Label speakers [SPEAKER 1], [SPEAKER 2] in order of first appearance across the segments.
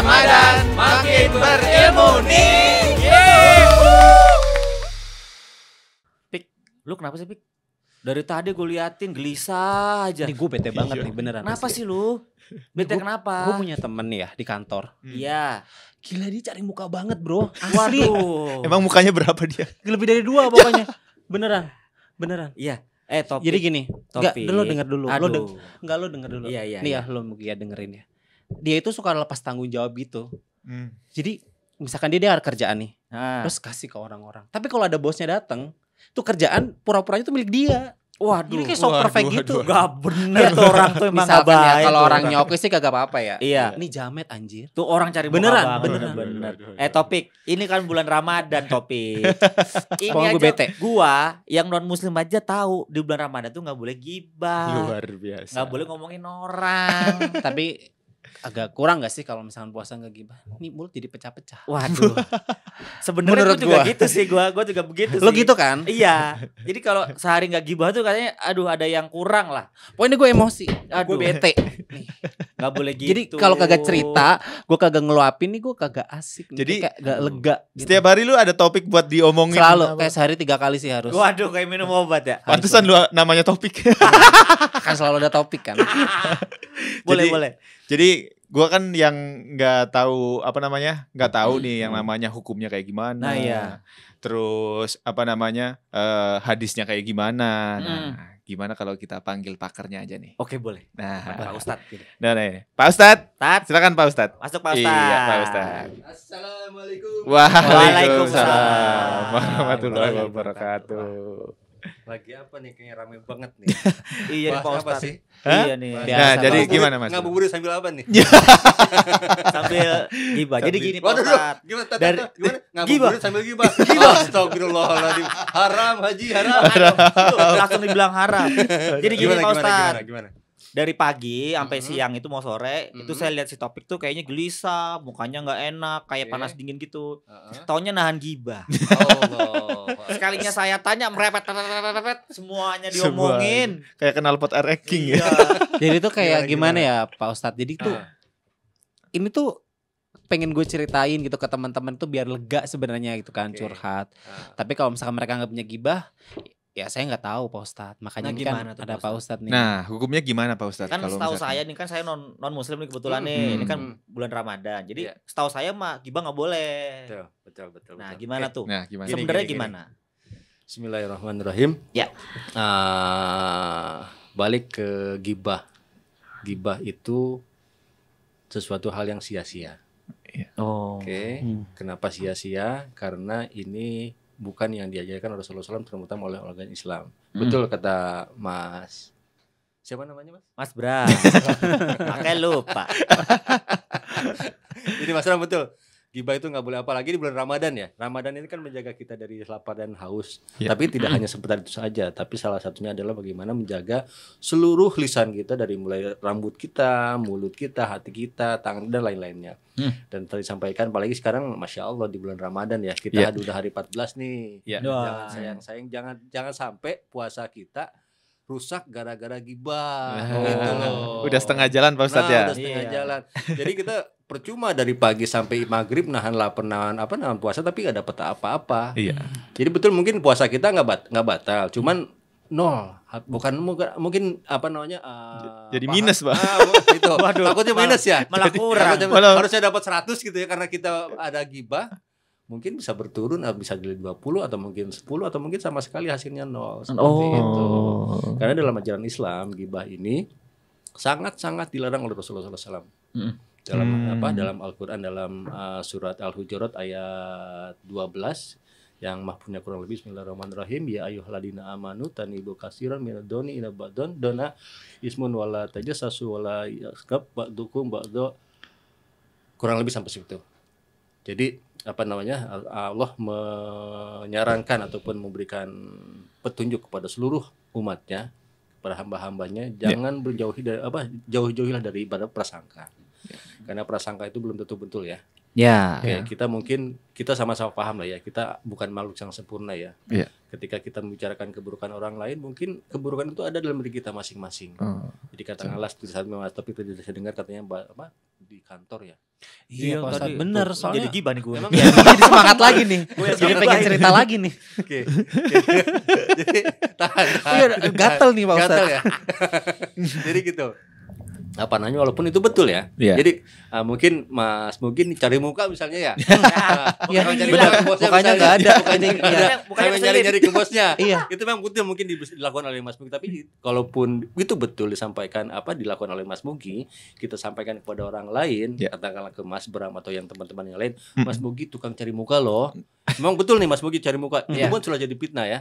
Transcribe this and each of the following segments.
[SPEAKER 1] Ramadan makin berilmu nih.
[SPEAKER 2] Pik, lu kenapa sih Pik? Dari tadi gue liatin gelisah aja.
[SPEAKER 3] Ini gue bete banget nih beneran.
[SPEAKER 2] Kenapa sih lu? Bete kenapa?
[SPEAKER 3] Gue punya temen nih ya di kantor.
[SPEAKER 2] Iya.
[SPEAKER 3] Gila dia cari muka banget bro.
[SPEAKER 2] Waduh.
[SPEAKER 1] Emang mukanya berapa dia?
[SPEAKER 3] Lebih dari 2 pokoknya. Beneran.
[SPEAKER 2] Iya. Topik.
[SPEAKER 3] Jadi gini. Enggak,
[SPEAKER 2] Topik.
[SPEAKER 3] lo denger dulu.
[SPEAKER 2] Aduh.
[SPEAKER 3] Enggak, lo denger dulu.
[SPEAKER 2] Iya.
[SPEAKER 3] Nih ya lo mungkin dengerin ya. Dia itu suka lepas tanggung jawab gitu. Jadi misalkan dia ada kerjaan nih.
[SPEAKER 2] Nah.
[SPEAKER 3] Terus kasih ke orang-orang. Tapi kalau ada bosnya datang, tuh kerjaan pura-puranya tuh milik dia.
[SPEAKER 2] Waduh.
[SPEAKER 3] Jadi kayak so perfect gitu.
[SPEAKER 2] Gak bener tuh orang tuh emang gak
[SPEAKER 3] Misalkan ya
[SPEAKER 2] baik.
[SPEAKER 3] kalau
[SPEAKER 2] tuh
[SPEAKER 3] orang nyokis sih kagak apa-apa ya.
[SPEAKER 2] Iya.
[SPEAKER 3] Ini jamet anjir.
[SPEAKER 2] Tuh orang cari muka
[SPEAKER 3] Beneran,
[SPEAKER 2] banget.
[SPEAKER 3] beneran.
[SPEAKER 2] Topik. Ini kan bulan Ramadan Topik. Ini
[SPEAKER 3] Pokoknya
[SPEAKER 2] aja
[SPEAKER 3] gue bete.
[SPEAKER 2] gua yang non muslim aja tahu di bulan Ramadan tuh gak boleh gibah.
[SPEAKER 1] Luar biasa.
[SPEAKER 2] Gak boleh ngomongin orang.
[SPEAKER 3] Tapi agak kurang gak sih kalau misalkan puasa gak gibah? Nih mulut jadi pecah-pecah.
[SPEAKER 2] Waduh. Sebenarnya
[SPEAKER 3] Menurut
[SPEAKER 2] gue juga
[SPEAKER 3] gua.
[SPEAKER 2] gitu sih, gue juga begitu sih.
[SPEAKER 3] Lo gitu kan?
[SPEAKER 2] Iya. Jadi kalau sehari nggak gibah tuh katanya, aduh ada yang kurang lah.
[SPEAKER 3] Pokoknya gue emosi.
[SPEAKER 2] Aduh.
[SPEAKER 3] Gue bete.
[SPEAKER 2] Nggak boleh gitu.
[SPEAKER 3] Jadi kalau kagak cerita, gue kagak ngeluapin nih gue kagak asik. nih.
[SPEAKER 1] Jadi,
[SPEAKER 3] kayak gak lega. Gitu.
[SPEAKER 1] Setiap hari lu ada topik buat diomongin.
[SPEAKER 3] Selalu
[SPEAKER 1] apa?
[SPEAKER 3] kayak sehari 3 kali sih harus.
[SPEAKER 2] Waduh, kayak minum obat ya.
[SPEAKER 1] Pantesan lu namanya topik.
[SPEAKER 3] Kan selalu ada topik kan.
[SPEAKER 2] Boleh.
[SPEAKER 1] Jadi gua kan yang nggak tahu nggak tahu nih yang namanya hukumnya kayak gimana.
[SPEAKER 2] Nah, iya.
[SPEAKER 1] Terus hadisnya kayak gimana. Nah, gimana kalau kita panggil pakarnya aja nih?
[SPEAKER 2] Oke boleh.
[SPEAKER 1] Nah,
[SPEAKER 2] Pak Ustadz. Gitu.
[SPEAKER 1] nih, Pak Ustadz,
[SPEAKER 2] Tat,
[SPEAKER 1] silakan Pak Ustadz.
[SPEAKER 2] masuk Pak Ustadz.
[SPEAKER 1] Iya, Pak Ustadz.
[SPEAKER 4] Assalamualaikum.
[SPEAKER 1] Waalaikumsalam warahmatullahi wabarakatuh.
[SPEAKER 4] Lagi apa nih, kayaknya rame banget nih.
[SPEAKER 2] Iya nih Pak
[SPEAKER 4] Bahas apa
[SPEAKER 2] Ustadz.
[SPEAKER 4] sih?
[SPEAKER 1] Hah?
[SPEAKER 2] Iya nih.
[SPEAKER 3] Biasa,
[SPEAKER 1] Nah, jadi
[SPEAKER 3] Pak.
[SPEAKER 1] gimana Mas?
[SPEAKER 4] Ngabuburit sambil apa nih?
[SPEAKER 2] Sambil gibah. Jadi gini Pak
[SPEAKER 4] Waduh,
[SPEAKER 2] Ustadz.
[SPEAKER 4] gimana?
[SPEAKER 2] Dari-
[SPEAKER 4] Gimana?
[SPEAKER 2] Gibah.
[SPEAKER 4] Ngabuburit sambil gibah. Astagfirullahaladzim. Haram, Haji, haram.
[SPEAKER 2] Langsung dibilang haram. Jadi gini Pak Ustadz.
[SPEAKER 4] Gimana?
[SPEAKER 2] Dari pagi sampai siang itu mau sore itu saya lihat si Topik tuh kayaknya gelisah, mukanya nggak enak, kayak
[SPEAKER 4] Oke.
[SPEAKER 2] panas dingin gitu. Taunya nahan gibah.
[SPEAKER 4] Allah.
[SPEAKER 2] Sekalinya saya tanya merepet semuanya diomongin.
[SPEAKER 1] Kayak kenal pot air king ya.
[SPEAKER 2] Iya.
[SPEAKER 3] Jadi tuh kayak
[SPEAKER 4] Gimana?
[SPEAKER 3] gimana ya Pak Ustadz. Jadi tuh ini tuh pengen gue ceritain gitu ke teman-teman tuh biar lega sebenarnya gitu kan,
[SPEAKER 4] Oke.
[SPEAKER 3] curhat. Tapi kalau misalkan mereka nggak punya gibah, ya saya nggak tahu Pak Ustadz. Makanya
[SPEAKER 2] Nah,
[SPEAKER 3] ini
[SPEAKER 2] gimana
[SPEAKER 3] kan
[SPEAKER 2] tuh,
[SPEAKER 3] ada
[SPEAKER 2] Pak
[SPEAKER 3] Pak Ustadz nih.
[SPEAKER 1] Nah, hukumnya gimana Pak Ustadz?
[SPEAKER 2] Kan
[SPEAKER 1] kalau
[SPEAKER 2] setahu
[SPEAKER 1] misalkan-
[SPEAKER 2] saya nih kan saya non muslim nih kebetulan nih. Ini kan bulan Ramadan. Jadi
[SPEAKER 4] Iya.
[SPEAKER 2] setahu saya mah gibah nggak boleh.
[SPEAKER 4] Betul.
[SPEAKER 2] Nah, gimana tuh?
[SPEAKER 1] Nah, gimana?
[SPEAKER 2] Sebenarnya
[SPEAKER 4] gini.
[SPEAKER 2] gimana?
[SPEAKER 4] Bismillahirrahmanirrahim.
[SPEAKER 2] Ya.
[SPEAKER 4] Balik ke gibah. Gibah itu sesuatu hal yang sia-sia.
[SPEAKER 2] Oh.
[SPEAKER 4] Oke. Kenapa sia-sia? Karena ini bukan yang diajarkan Rasulullah SAW terutama oleh orang Islam. Betul kata Mas. Siapa namanya Mas?
[SPEAKER 2] Mas Bram. Makanya lupa.
[SPEAKER 4] Jadi Mas Ram betul. Gibah itu nggak boleh, apalagi di bulan Ramadan ya. Ramadan ini kan menjaga kita dari lapar dan haus.
[SPEAKER 1] Ya.
[SPEAKER 4] Tapi tidak hanya seperti itu saja. Tapi salah satunya adalah bagaimana menjaga seluruh lisan kita dari mulai rambut kita, mulut kita, hati kita, tangan dan lain-lainnya. Dan tadi sampaikan, apalagi sekarang, masya Allah di bulan Ramadan ya, kita
[SPEAKER 1] Ya.
[SPEAKER 4] udah hari 14 nih.
[SPEAKER 1] Ya.
[SPEAKER 4] Jangan sayang, jangan sampai puasa kita rusak gara-gara gibah.
[SPEAKER 1] Nah,
[SPEAKER 4] Gitu loh.
[SPEAKER 1] Udah setengah jalan Pak Ustadz ya.
[SPEAKER 4] Udah setengah
[SPEAKER 2] Iya.
[SPEAKER 4] jalan. Jadi kita percuma dari pagi sampai maghrib nahan lapar, nahan puasa tapi gak dapet apa-apa.
[SPEAKER 1] Iya.
[SPEAKER 4] Jadi betul mungkin puasa kita nggak batal, cuman nol. Bukan mungkin apa namanya?
[SPEAKER 1] Jadi minus, Pak.
[SPEAKER 4] Itu.
[SPEAKER 2] Waduh,
[SPEAKER 4] Takutnya minus ya.
[SPEAKER 2] malah kurang.
[SPEAKER 4] Takutnya harusnya dapat 100 gitu ya karena kita ada gibah. Mungkin bisa berturun, bisa jadi 20 atau mungkin 10 atau mungkin sama sekali hasilnya nol. Seperti itu. Karena dalam ajaran Islam gibah ini sangat-sangat dilarang oleh Rasulullah SAW. Dalam Al-Qur'an, dalam surat Al-Hujurat ayat 12 yang mahpunya kurang lebih Bismillahirrahmanirrahim, ya ayyuhalladzina amanu tanibu katsiran minadh-dhoni ila ba'don dona ismun wala tajassasu wala yaskab ba'dukum ba'do, kurang lebih sampai situ. Jadi Allah menyarankan ataupun memberikan petunjuk kepada seluruh umatnya, kepada hamba-hambanya, jangan jauh-jauhilah dari ibadah prasangka. Karena prasangka itu belum tentu betul ya.
[SPEAKER 2] Ya.
[SPEAKER 4] Oke, kita sama-sama paham lah ya, kita bukan makhluk yang sempurna ya.
[SPEAKER 1] Iya.
[SPEAKER 4] Ketika kita membicarakan keburukan orang lain, mungkin keburukan itu ada dalam diri kita masing-masing. Jadi katakanlah di saat tapi tidak bisa dengar katanya di kantor ya.
[SPEAKER 3] Iya, Pak Ustadz,
[SPEAKER 2] tadi.
[SPEAKER 3] bener
[SPEAKER 2] Tuh,
[SPEAKER 3] soalnya.
[SPEAKER 2] jadi gibah nih gue.
[SPEAKER 4] Memang
[SPEAKER 3] Iya, jadi semangat lagi nih. Jadi
[SPEAKER 2] semangat
[SPEAKER 3] pengen
[SPEAKER 2] lagi.
[SPEAKER 3] cerita lagi nih.
[SPEAKER 4] Oke. Jadi tahan.
[SPEAKER 3] Iya, gatel nih Pak
[SPEAKER 4] Gatel
[SPEAKER 3] Ustadz.
[SPEAKER 4] ya. Jadi gitu. Apa namanya, walaupun itu betul ya.
[SPEAKER 1] Iya.
[SPEAKER 4] Jadi mungkin Mas mungkin cari muka misalnya ya.
[SPEAKER 3] Iya,
[SPEAKER 4] Bukan cari
[SPEAKER 3] benar.
[SPEAKER 4] muka ke bosnya
[SPEAKER 3] Mukanya
[SPEAKER 4] misalnya.
[SPEAKER 3] nggak ada.
[SPEAKER 4] Bukannya
[SPEAKER 3] Iya.
[SPEAKER 4] nggak ada.
[SPEAKER 2] Bukannya
[SPEAKER 4] Sampai
[SPEAKER 2] bisa
[SPEAKER 4] nyari-nyari ke bosnya.
[SPEAKER 3] Iya.
[SPEAKER 4] Itu memang betul mungkin dilakukan oleh Mas Mugi, tapi kalaupun itu betul disampaikan dilakukan oleh Mas Mugi, kita sampaikan kepada orang lain,
[SPEAKER 1] Ya.
[SPEAKER 4] katakanlah ke Mas Bram atau yang teman-teman yang lain, Mas Mugi tukang cari muka loh. Memang betul nih Mas Mugi cari muka.
[SPEAKER 3] Iya.
[SPEAKER 4] Itu pun sudah jadi fitnah ya.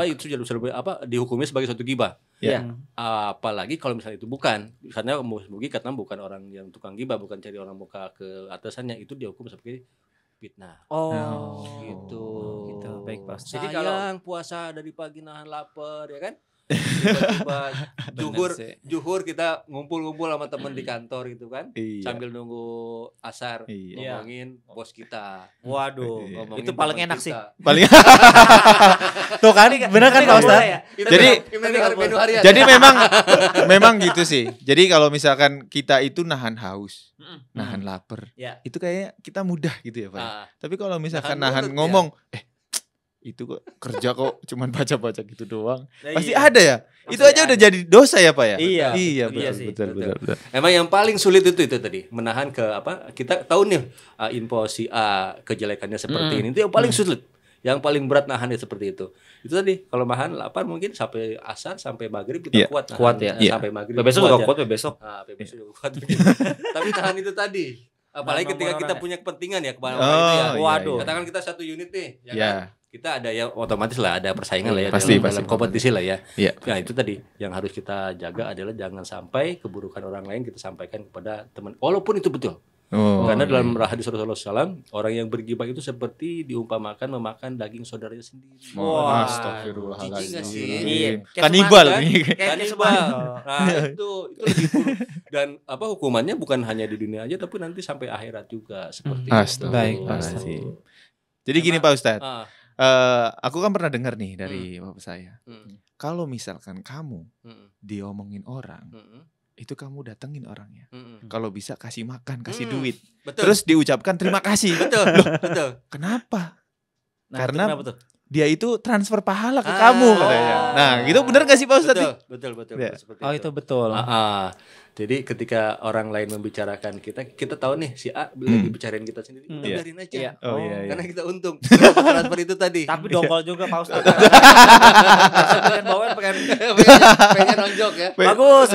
[SPEAKER 4] Itu sudah dihukumi sebagai suatu gibah.
[SPEAKER 2] Iya.
[SPEAKER 4] Apalagi kalau misalnya itu bukan, misalnya Mas Mugi katanya bukan orang yang tukang gibah, bukan cari orang muka ke atasannya, itu dihukum sebagai fitnah.
[SPEAKER 2] Oh,
[SPEAKER 4] Gitu.
[SPEAKER 3] Gitu, baik, Pak Ustadz.
[SPEAKER 4] Jadi
[SPEAKER 2] Jadi kalau-
[SPEAKER 4] kalau puasa dari pagi nahan lapar ya kan? Tiba-tiba juhur kita ngumpul-ngumpul sama temen di kantor gitu kan?
[SPEAKER 1] Iya.
[SPEAKER 4] Sambil nunggu asar
[SPEAKER 1] Iya.
[SPEAKER 4] ngomongin bos kita.
[SPEAKER 2] waduh,
[SPEAKER 4] Ngomongin
[SPEAKER 2] itu paling
[SPEAKER 4] teman
[SPEAKER 2] enak sih.
[SPEAKER 4] kita.
[SPEAKER 1] Paling
[SPEAKER 3] Tuh kan, bener kan Pak Ustadz?
[SPEAKER 2] Ya?
[SPEAKER 4] Itu
[SPEAKER 1] Jadi-
[SPEAKER 4] menu harian.
[SPEAKER 1] Jadi memang gitu sih. Jadi kalau misalkan kita itu nahan haus, nahan lapar,
[SPEAKER 2] Ya.
[SPEAKER 1] itu kayaknya kita mudah gitu ya Pak.
[SPEAKER 4] Ah,
[SPEAKER 1] Tapi kalau misalkan
[SPEAKER 4] Nahan
[SPEAKER 1] nahan
[SPEAKER 4] mulut,
[SPEAKER 1] ngomong, itu kok kerja kok cuman baca-baca gitu doang.
[SPEAKER 2] Nah,
[SPEAKER 1] Pasti
[SPEAKER 2] iya.
[SPEAKER 1] ada ya. Itu aja udah jadi dosa ya Pak ya.
[SPEAKER 2] Iya.
[SPEAKER 1] Iya
[SPEAKER 2] Iya sih,
[SPEAKER 1] betul.
[SPEAKER 4] Emang yang paling sulit itu tadi menahan ke kita tahu nih info si A kejelekannya seperti ini, itu yang paling sulit. Yang paling berat nahannya seperti itu. Itu tadi kalau nahan lapar mungkin sampai asar sampai maghrib kita
[SPEAKER 1] Iya,
[SPEAKER 4] kuat nahan.
[SPEAKER 2] kuat ya.
[SPEAKER 1] Iya.
[SPEAKER 4] Sampai maghrib.
[SPEAKER 2] Besok
[SPEAKER 4] kuat
[SPEAKER 2] juga
[SPEAKER 4] ya.
[SPEAKER 2] kuat, besok.
[SPEAKER 4] Besok juga kuat. Tapi tahan itu tadi. Apalagi
[SPEAKER 2] Nahan
[SPEAKER 4] ketika
[SPEAKER 2] nomor
[SPEAKER 4] kita
[SPEAKER 2] orang
[SPEAKER 4] punya kepentingan ya kepada
[SPEAKER 1] Oh,
[SPEAKER 4] orang itu ya.
[SPEAKER 1] iya,
[SPEAKER 2] Waduh.
[SPEAKER 1] iya.
[SPEAKER 4] Katakan kita satu unit nih, ya
[SPEAKER 1] Iya.
[SPEAKER 4] kan? Kita ada ya otomatis lah ada persaingan lah ya
[SPEAKER 1] Pasti,
[SPEAKER 4] dalam kompetisi lah ya.
[SPEAKER 1] Iya.
[SPEAKER 4] Nah itu tadi yang harus kita jaga adalah jangan sampai keburukan orang lain kita sampaikan kepada teman. Walaupun itu betul.
[SPEAKER 1] Oh,
[SPEAKER 4] Karena
[SPEAKER 1] iya.
[SPEAKER 4] dalam hadis Rasulullah SAW, orang yang bergibah itu seperti diumpamakan memakan daging saudaranya sendiri.
[SPEAKER 2] Wah,
[SPEAKER 1] Astagfirullahaladzim.
[SPEAKER 4] jijik nggak sih?
[SPEAKER 2] Iya. Kayak
[SPEAKER 1] Kanibal
[SPEAKER 4] semangat,
[SPEAKER 1] ini.
[SPEAKER 2] Kayak
[SPEAKER 4] Kanibal.
[SPEAKER 2] semangat.
[SPEAKER 4] Nah itu lebih buruk. Dan hukumannya bukan hanya di dunia aja, tapi nanti sampai akhirat juga seperti itu.
[SPEAKER 1] Astagfirullahaladzim. Jadi gini Pak Ustadz,
[SPEAKER 4] Ah,
[SPEAKER 1] aku kan pernah dengar nih dari bapak saya.
[SPEAKER 4] mm,
[SPEAKER 1] Kalau misalkan kamu
[SPEAKER 4] mm,
[SPEAKER 1] diomongin orang,
[SPEAKER 4] mm,
[SPEAKER 1] itu kamu datengin orangnya.
[SPEAKER 4] mm, mm.
[SPEAKER 1] Kalau bisa kasih makan, kasih
[SPEAKER 4] Hmm.
[SPEAKER 1] duit.
[SPEAKER 4] Betul.
[SPEAKER 1] Terus diucapkan terima kasih.
[SPEAKER 4] betul, betul.
[SPEAKER 1] Kenapa?
[SPEAKER 2] Nah,
[SPEAKER 1] Karena-
[SPEAKER 2] itu kenapa tuh?
[SPEAKER 1] Dia itu transfer pahala ke
[SPEAKER 4] Ah.
[SPEAKER 1] kamu katanya. Nah, gitu bener gak sih Pak Ustadz?
[SPEAKER 4] Betul.
[SPEAKER 1] Ya.
[SPEAKER 4] Seperti
[SPEAKER 3] Oh, itu betul.
[SPEAKER 4] Jadi ketika orang lain membicarakan kita tahu nih si A lagi bicarain kita sendiri, udah
[SPEAKER 1] Iya.
[SPEAKER 4] biarin aja.
[SPEAKER 2] Iya.
[SPEAKER 1] Oh, iya, iya.
[SPEAKER 4] Karena kita untung. Transfer itu tadi.
[SPEAKER 2] Tapi dongkol juga Pak Ustadz. pengen bawain pengen
[SPEAKER 4] pengen nonjok ya.
[SPEAKER 2] bagus.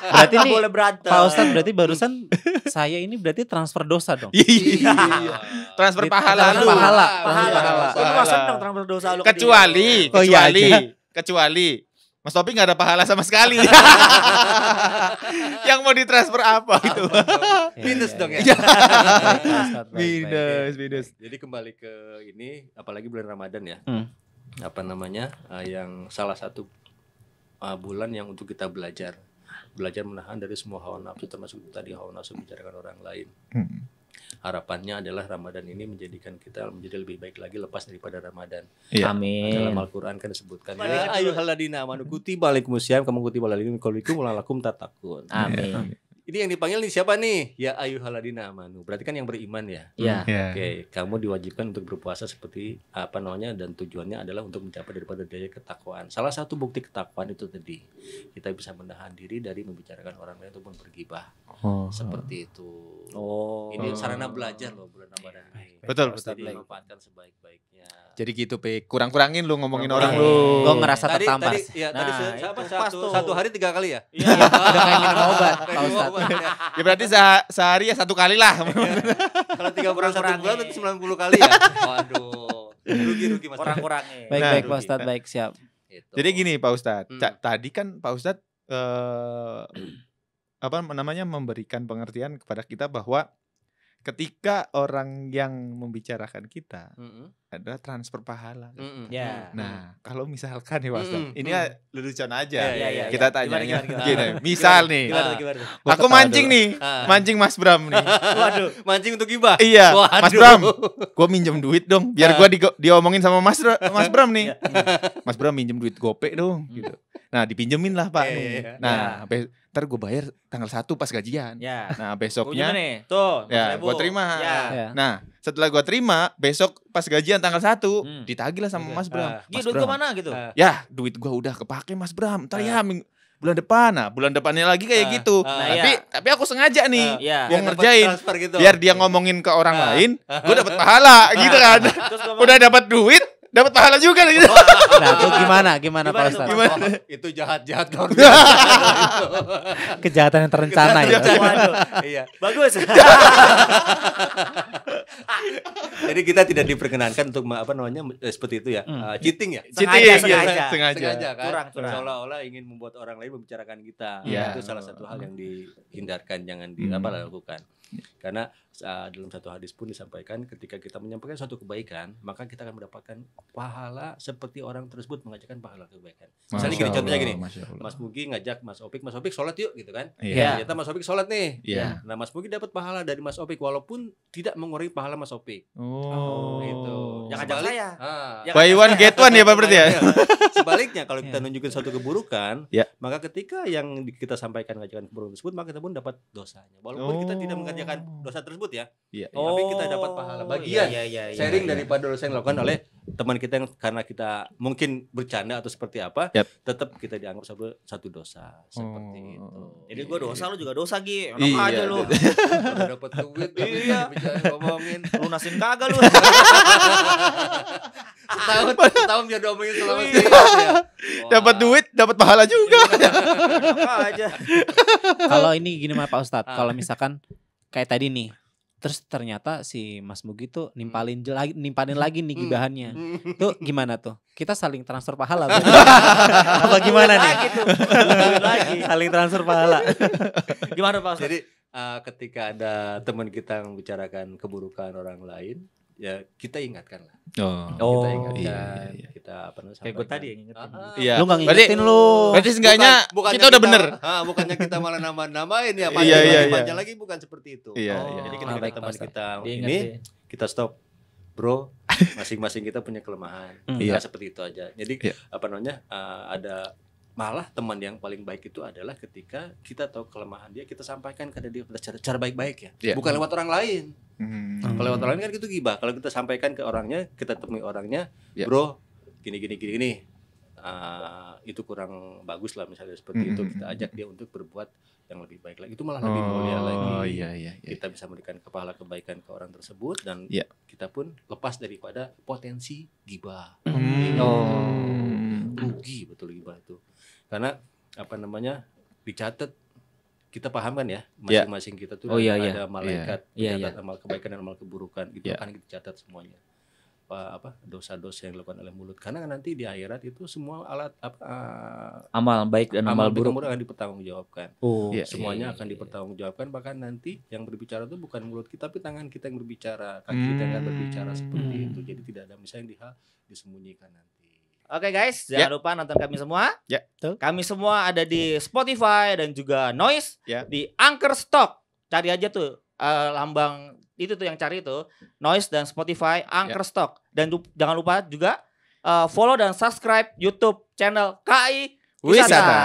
[SPEAKER 3] Berarti nih
[SPEAKER 2] boleh berantem.
[SPEAKER 3] Pak Ustadz berarti barusan saya ini berarti transfer dosa dong.
[SPEAKER 1] Iya. Transfer pahala lu.
[SPEAKER 3] Pahala.
[SPEAKER 2] Pahala. Lu
[SPEAKER 1] Pahala.
[SPEAKER 2] mah seneng transfer dosa lu. ke dia.
[SPEAKER 3] Oh, iya
[SPEAKER 1] Kecuali Mas Topik nggak ada pahala sama sekali. Yang mau ditransfer apa itu?
[SPEAKER 4] Minus dong ya.
[SPEAKER 1] Minus.
[SPEAKER 4] Jadi kembali ke ini, apalagi bulan Ramadan ya.
[SPEAKER 3] Hmm.
[SPEAKER 4] Apa namanya? Yang salah satu bulan yang untuk kita belajar menahan dari semua hawa nafsu, termasuk tadi hawa nafsu membicarakan orang lain.
[SPEAKER 1] Hmm.
[SPEAKER 4] Harapannya adalah Ramadan ini menjadikan kita menjadi lebih baik lagi lepas daripada Ramadan.
[SPEAKER 1] Iya.
[SPEAKER 2] Amin.
[SPEAKER 4] Dalam Al-Qur'an kan disebutkan,
[SPEAKER 2] Balik
[SPEAKER 4] ya
[SPEAKER 2] dulu.
[SPEAKER 4] ayyuhalladzina amanu kutiba alaikumusiyam kama kutiba alal ladzina min qablikum la'allakum tattaqun.
[SPEAKER 2] Amin.
[SPEAKER 4] Ini yang dipanggil nih siapa nih? Ya ayyuhalladzina amanu. Berarti kan yang beriman ya.
[SPEAKER 2] Iya.
[SPEAKER 1] Iya.
[SPEAKER 4] Oke, kamu diwajibkan untuk berpuasa seperti apa namanya, dan tujuannya adalah untuk mencapai daripada daya ketakwaan. Salah satu bukti ketakwaan itu tadi kita bisa menahan diri dari membicarakan orang lain ataupun bergibah. Seperti itu.
[SPEAKER 2] Oh.
[SPEAKER 4] Ini sarana belajar loh bulan Ramadan ini.
[SPEAKER 1] Betul,
[SPEAKER 4] Jadi manfaatkan sebaik-baiknya.
[SPEAKER 1] Jadi gitu, Pik. Kurang-kurangin lu ngomongin
[SPEAKER 2] Kurang-kurangin.
[SPEAKER 1] orang lu.
[SPEAKER 3] Gue ngerasa
[SPEAKER 4] Tadi
[SPEAKER 3] tertampar.
[SPEAKER 4] tadi
[SPEAKER 2] Nah,
[SPEAKER 4] siapa
[SPEAKER 2] itu pas tuh.
[SPEAKER 4] satu hari 3 kali ya?
[SPEAKER 2] Iya.
[SPEAKER 3] Udah kayak minum obat, Pak
[SPEAKER 4] Minum
[SPEAKER 3] Ustadz.
[SPEAKER 4] obat, ya.
[SPEAKER 1] Ya berarti sehari ya 1 kali lah.
[SPEAKER 4] Kalau 3 bulan 1
[SPEAKER 2] Kurang-kurangin.
[SPEAKER 4] bulan berarti 90 kali ya. Waduh. Rugi Mas.
[SPEAKER 2] Kurang-kurangin.
[SPEAKER 3] Baik,
[SPEAKER 1] Nah,
[SPEAKER 3] baik Pak Ustadz, baik siap.
[SPEAKER 4] Gitu.
[SPEAKER 1] Jadi gini Pak Ustadz,
[SPEAKER 4] Hmm.
[SPEAKER 1] tadi kan Pak Ustadz apa namanya memberikan pengertian kepada kita bahwa ketika orang yang membicarakan kita
[SPEAKER 4] Mm-mm.
[SPEAKER 1] adalah transfer pahala.
[SPEAKER 4] Mm-mm.
[SPEAKER 2] Ya.
[SPEAKER 1] Nah, kalau misalkan nih Pak Ustadz,
[SPEAKER 4] Mm-mm.
[SPEAKER 1] ini lelucon aja.
[SPEAKER 4] Iya.
[SPEAKER 1] Kita
[SPEAKER 2] Gimana,
[SPEAKER 1] tanya
[SPEAKER 2] gimana?
[SPEAKER 1] gini, misal nih,
[SPEAKER 2] Gimana?
[SPEAKER 3] Gua
[SPEAKER 1] aku
[SPEAKER 3] ketawa
[SPEAKER 1] mancing
[SPEAKER 3] dulu.
[SPEAKER 1] nih,
[SPEAKER 4] Ah.
[SPEAKER 1] mancing Mas Bram nih.
[SPEAKER 2] Waduh.
[SPEAKER 4] Mancing untuk gibah.
[SPEAKER 1] Iya,
[SPEAKER 4] Waduh.
[SPEAKER 1] Mas Bram, gue minjem duit dong, biar gue diomongin sama Mas Bram nih. Mas Bram minjem duit gope dong, gitu. Nah, dipinjemin lah Pak.
[SPEAKER 4] Iya,
[SPEAKER 1] nih.
[SPEAKER 4] iya.
[SPEAKER 1] Nah, ntar gue bayar tanggal 1 pas gajian.
[SPEAKER 2] Ya.
[SPEAKER 1] Nah,
[SPEAKER 2] Gua
[SPEAKER 1] besoknya
[SPEAKER 2] nih, tuh.
[SPEAKER 1] ya,
[SPEAKER 2] 20.000.
[SPEAKER 1] gue terima.
[SPEAKER 2] Ya.
[SPEAKER 3] Ya.
[SPEAKER 1] Nah, setelah gue terima, besok pas gajian tanggal 1 ditagih lah sama
[SPEAKER 4] Oke.
[SPEAKER 1] Mas Bram.
[SPEAKER 2] Gih,
[SPEAKER 1] Mas
[SPEAKER 2] duit
[SPEAKER 1] Bram,
[SPEAKER 2] gua mana gitu?
[SPEAKER 1] ya duit gue udah kepake Mas Bram. Ntar ya bulan depan. Nah, bulan depannya lagi kayak gitu.
[SPEAKER 2] Nah,
[SPEAKER 1] Tapi aku sengaja nih.
[SPEAKER 2] Iya.
[SPEAKER 1] Gua
[SPEAKER 4] Biar dapat
[SPEAKER 1] ngerjain.
[SPEAKER 4] transfer gitu.
[SPEAKER 1] Biar dia ngomongin ke orang lain, gue dapat pahala gitu kan.
[SPEAKER 2] Terus gua
[SPEAKER 1] Udah dapat duit, dapat pahala juga gitu.
[SPEAKER 3] Nah, itu gimana Pak
[SPEAKER 2] Gimana tuh,
[SPEAKER 3] Ustadz?
[SPEAKER 1] Gimana?
[SPEAKER 4] Oh, itu jahat-jahat luar biasa.
[SPEAKER 3] Kejahatan yang terencana ya.
[SPEAKER 2] Waduh.
[SPEAKER 4] Iya.
[SPEAKER 2] Bagus.
[SPEAKER 4] Jadi kita tidak diperkenankan untuk seperti itu ya. Cheating ya.
[SPEAKER 2] Sengaja.
[SPEAKER 4] Kan.
[SPEAKER 2] Curang.
[SPEAKER 4] Seolah-olah ingin membuat orang lain membicarakan kita.
[SPEAKER 1] Iya.
[SPEAKER 4] Itu salah satu hal yang dihindarkan, jangan dilakukan. Karena dalam satu hadis pun disampaikan ketika kita menyampaikan suatu kebaikan, maka kita akan mendapatkan pahala seperti orang tersebut mengajarkan pahala kebaikan. Misalnya gini, contohnya gini. Mas Mugi ngajak Mas Opik sholat yuk gitu kan.
[SPEAKER 1] Iya.
[SPEAKER 4] Ternyata Mas Opik sholat nih.
[SPEAKER 1] Iya.
[SPEAKER 4] Nah, Mas Mugi dapat pahala dari Mas Opik walaupun tidak mengurangi pahala Mas Opik.
[SPEAKER 1] Oh,
[SPEAKER 4] Gitu.
[SPEAKER 2] Jangan ajak saya. Jangan
[SPEAKER 1] Buy one get one ya Pak berarti ya?
[SPEAKER 4] Sebaliknya kalau kita nunjukin suatu keburukan,
[SPEAKER 1] Ya.
[SPEAKER 4] maka ketika yang kita sampaikan ngajarkan keburukan tersebut, maka kita pun dapat dosanya. Walaupun kita tidak mengerjakan dosa tersebut ya,
[SPEAKER 1] Iya.
[SPEAKER 4] tapi kita dapat pahala bagian.
[SPEAKER 2] Iya,
[SPEAKER 4] Sharing
[SPEAKER 2] iya.
[SPEAKER 4] daripada dosa yang dilakukan oleh teman kita yang karena kita mungkin bercanda atau seperti apa,
[SPEAKER 1] Yap.
[SPEAKER 4] tetap kita dianggap satu dosa seperti itu.
[SPEAKER 2] Jadi gua dosa, lu juga dosa, Gi. Enak
[SPEAKER 1] Iya.
[SPEAKER 2] aja lu.
[SPEAKER 4] Udah dapat duit, tapi
[SPEAKER 2] Iya.
[SPEAKER 4] ngomongin
[SPEAKER 2] Lunasin kagak lu.
[SPEAKER 4] setahun dia diomongin selama
[SPEAKER 2] Iya.
[SPEAKER 4] setahun ya.
[SPEAKER 1] Dapat duit, dapat pahala juga.
[SPEAKER 2] Enak aja.
[SPEAKER 3] Kalau ini gini mah Pak Ustadz, kalau misalkan kayak tadi nih, terus ternyata si Mas Mugi tuh nimpalin lagi nih gibahannya. Tuh gimana tuh? Kita saling transfer pahala. berarti? Apa gimana nih?
[SPEAKER 2] Lagi tuh. Duit lagi.
[SPEAKER 3] Saling transfer pahala.
[SPEAKER 2] Gimana Pak Ustadz?
[SPEAKER 4] Jadi ketika ada teman kita membicarakan keburukan orang lain, ya kita ingatkan lah.
[SPEAKER 1] Oh.
[SPEAKER 4] Kita ingatkan,
[SPEAKER 1] iya.
[SPEAKER 4] kita apa namanya?
[SPEAKER 2] Kayak gue
[SPEAKER 4] sampaikan.
[SPEAKER 2] tadi yang ngingetin.
[SPEAKER 1] Iya.
[SPEAKER 3] Lu gak
[SPEAKER 1] Berarti-
[SPEAKER 3] ngingetin lu.
[SPEAKER 1] Berarti seenggaknya
[SPEAKER 4] Bukannya
[SPEAKER 1] kita udah bener.
[SPEAKER 4] Bukannya kita malah namain ya,
[SPEAKER 1] Iya, iya, iya.
[SPEAKER 4] panjang lagi bukan seperti itu.
[SPEAKER 1] Iya,
[SPEAKER 2] Oh,
[SPEAKER 1] iya.
[SPEAKER 4] Jadi
[SPEAKER 2] Oh,
[SPEAKER 4] ketika
[SPEAKER 2] baik,
[SPEAKER 4] teman
[SPEAKER 2] Pak Ustadz.
[SPEAKER 4] kita
[SPEAKER 2] Diingetin.
[SPEAKER 4] ini kita stop, bro. Masing-masing kita punya kelemahan.
[SPEAKER 1] Iya.
[SPEAKER 4] Nah, seperti itu aja. Jadi
[SPEAKER 1] Iya.
[SPEAKER 4] apa namanya? Ada malah teman yang paling baik itu adalah ketika kita tahu kelemahan dia, kita sampaikan kepada dia cara baik-baik ya.
[SPEAKER 1] Iya.
[SPEAKER 4] Bukan lewat orang lain.
[SPEAKER 1] Hmm.
[SPEAKER 4] Kalau lewat orang lain kan itu gibah. Kalau kita sampaikan ke orangnya, kita temui orangnya,
[SPEAKER 1] Ya.
[SPEAKER 4] bro, gini. Itu kurang bagus lah misalnya seperti itu. Kita ajak dia untuk berbuat yang lebih baik lagi. Itu malah lebih mulia lagi.
[SPEAKER 1] Oh iya.
[SPEAKER 4] Kita bisa memberikan pahala kebaikan ke orang tersebut dan
[SPEAKER 1] Ya.
[SPEAKER 4] kita pun lepas daripada potensi gibah. Rugi betul gibah itu. Karena apa namanya? Dicatat, kita paham kan ya,
[SPEAKER 1] Ya.
[SPEAKER 4] masing-masing kita tuh
[SPEAKER 2] Oh, iya,
[SPEAKER 4] ada malaikat
[SPEAKER 2] Iya,
[SPEAKER 4] mencatat amal kebaikan dan amal keburukan, itu
[SPEAKER 1] Ya.
[SPEAKER 4] akan dicatat semuanya. Apa dosa-dosa yang dilakukan oleh mulut, karena nanti di akhirat itu semua
[SPEAKER 2] Amal baik dan amal buruk.
[SPEAKER 4] akan dipertanggungjawabkan.
[SPEAKER 2] Oh,
[SPEAKER 1] Iya.
[SPEAKER 4] Semuanya akan dipertanggungjawabkan, bahkan nanti yang berbicara itu bukan mulut kita tapi tangan kita yang berbicara, kaki kita yang akan berbicara seperti itu. Jadi tidak ada misalnya yang disembunyikan nanti.
[SPEAKER 2] Oke guys, jangan lupa nonton kami semua.
[SPEAKER 1] Ya.
[SPEAKER 3] Tuh.
[SPEAKER 2] Kami semua ada di Spotify dan juga Noise,
[SPEAKER 1] Ya.
[SPEAKER 2] di Anchor Stock. Cari aja tuh lambang itu tuh yang cari itu Noise dan Spotify Anchor Stock. Dan jangan lupa juga follow dan subscribe YouTube channel KI Wisata.
[SPEAKER 1] Wisata.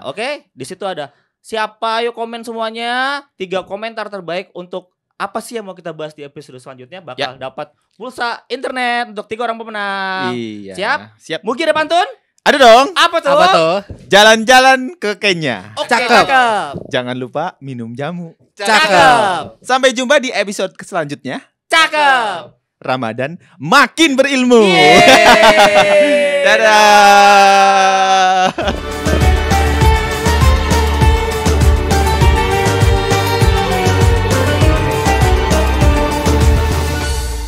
[SPEAKER 2] Oke, di situ ada siapa, yuk komen semuanya. 3 komentar terbaik untuk apa sih yang mau kita bahas di episode selanjutnya bakal dapat pulsa internet untuk 3 orang pemenang.
[SPEAKER 1] Iya. Siap.
[SPEAKER 2] Mugi ada pantun?
[SPEAKER 1] Ada dong.
[SPEAKER 2] Apa tuh?
[SPEAKER 3] Apa tuh?
[SPEAKER 1] Jalan-jalan ke Kenya.
[SPEAKER 2] Oke,
[SPEAKER 3] Cakep.
[SPEAKER 2] cakep.
[SPEAKER 1] Jangan lupa minum jamu.
[SPEAKER 2] Cakep.
[SPEAKER 1] Sampai jumpa di episode selanjutnya.
[SPEAKER 2] Cakep.
[SPEAKER 1] Ramadan makin berilmu.
[SPEAKER 2] Yeay.
[SPEAKER 1] Dadah.